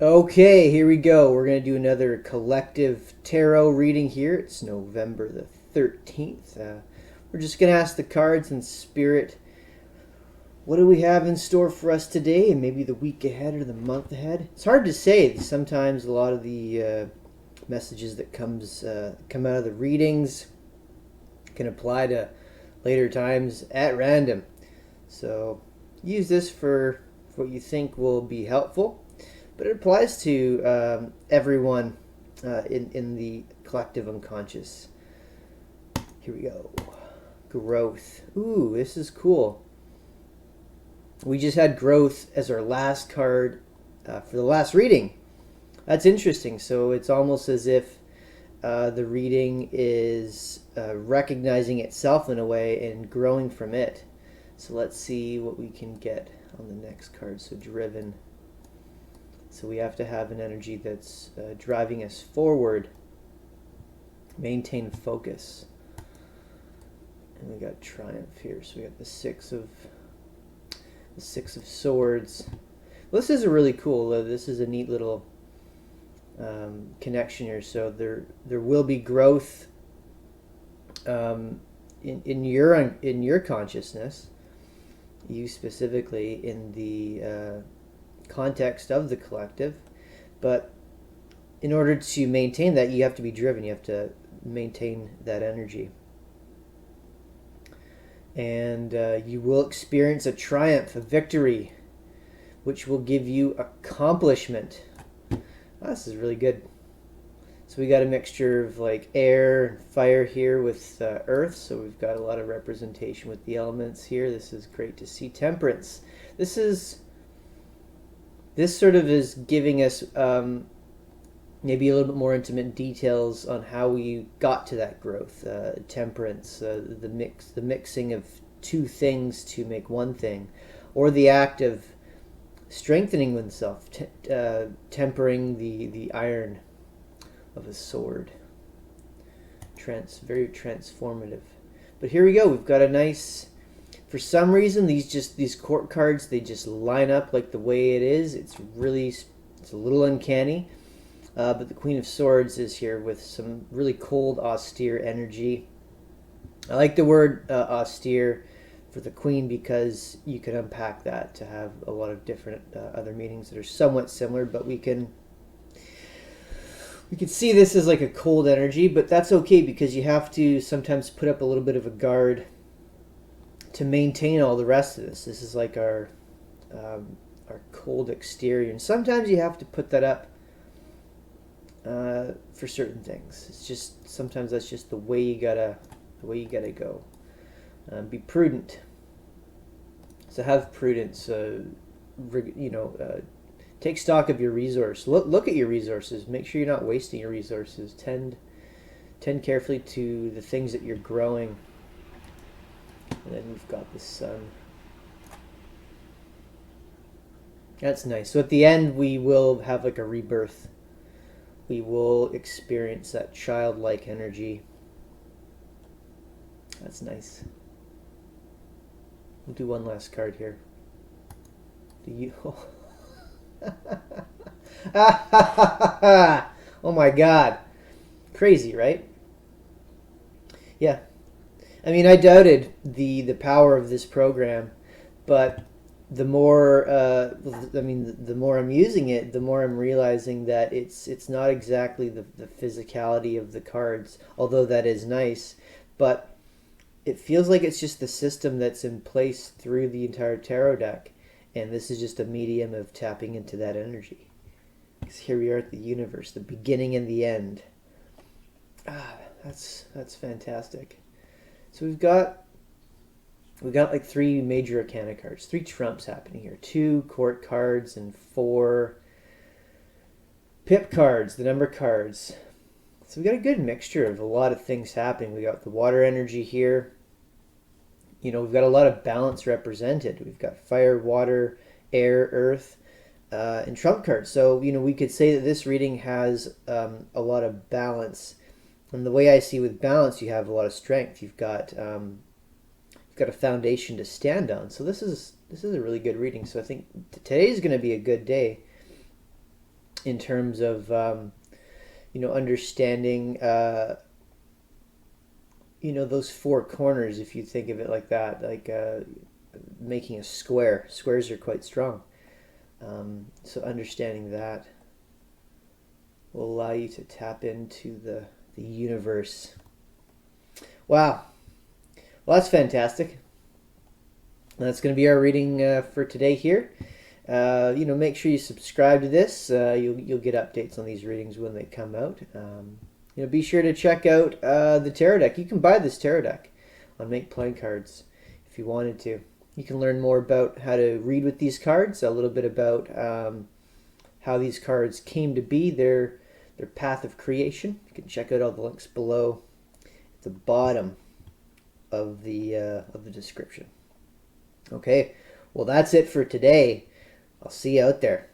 Okay, here we go. We're going to do another collective tarot reading here. It's November the 13th. We're just going to ask the cards and spirit, what do we have in store for us today and maybe the week ahead or the month ahead? It's hard to say. Sometimes a lot of the messages that come out of the readings can apply to later times at random. So use this for what you think will be helpful. But it applies to everyone in the collective unconscious. Here we go. Growth. Ooh, this is cool. We just had growth as our last card for the last reading. That's interesting. So it's almost as if the reading is recognizing itself in a way and growing from it. So let's see what we can get on the next card. So driven. So we have to have an energy that's driving us forward. Maintain focus. And we got triumph here. So we got the six of swords. Well, this is a really cool. This is a neat little connection here. So there will be growth in your consciousness. You specifically in the context of the collective, but in order to maintain that, you have to be driven. You have to maintain that energy, and you will experience a triumph, a victory, which will give you accomplishment. Oh, this is really good. So we got a mixture of like air and fire here with earth, so we've got a lot of representation with the elements here. This is great to see. Temperance. This sort of is giving us maybe a little bit more intimate details on how we got to that growth. Temperance, the mixing of two things to make one thing, or the act of strengthening oneself, tempering the iron of a sword. Very transformative. But here we go. We've got a nice. For some reason, these court cards, they just line up like the way it is. It's a little uncanny. But the Queen of Swords is here with some really cold, austere energy. I like the word austere for the Queen because you can unpack that to have a lot of different other meanings that are somewhat similar. But we can see this as like a cold energy, but that's okay because you have to sometimes put up a little bit of a guard to maintain all the rest of this. This is like our cold exterior, and sometimes you have to put that up for certain things. It's just sometimes that's just the way you gotta go. Be prudent. So have prudence. Take stock of your resource. Look at your resources. Make sure you're not wasting your resources. Tend carefully to the things that you're growing. And then we've got the sun. That's nice. So at the end, we will have like a rebirth. We will experience that childlike energy. That's nice. We'll do one last card here. Do you? Oh my God. Crazy, right? Yeah. I mean, I doubted the power of this program, but the more the more I'm using it, the more I'm realizing that it's not exactly the physicality of the cards, although that is nice, but it feels like it's just the system that's in place through the entire tarot deck, and this is just a medium of tapping into that energy. Because here we are at the universe, the beginning and the end. That's fantastic. So we've got like 3 major arcana cards, 3 trumps happening here, 2 court cards and 4 pip cards, the number cards. So we've got a good mixture of a lot of things happening. We got the water energy here. We've got a lot of balance represented. We've got fire, water, air, earth, and trump cards. So, we could say that this reading has a lot of balance. And the way I see with balance, you have a lot of strength. You've got a foundation to stand on. So this is a really good reading. So I think today is going to be a good day. in terms of understanding those four corners, if you think of it like that, like making a square. Squares are quite strong. So understanding that will allow you to tap into the universe. Wow. Well, that's fantastic. That's going to be our reading for today here. Make sure you subscribe to this. You'll get updates on these readings when they come out. Be sure to check out the tarot deck. You can buy this tarot deck on Make Playing Cards if you wanted to. You can learn more about how to read with these cards, a little bit about how these cards came to be, their path of creation. You can check out all the links below at the bottom of the description. Okay, well, that's it for today. I'll see you out there.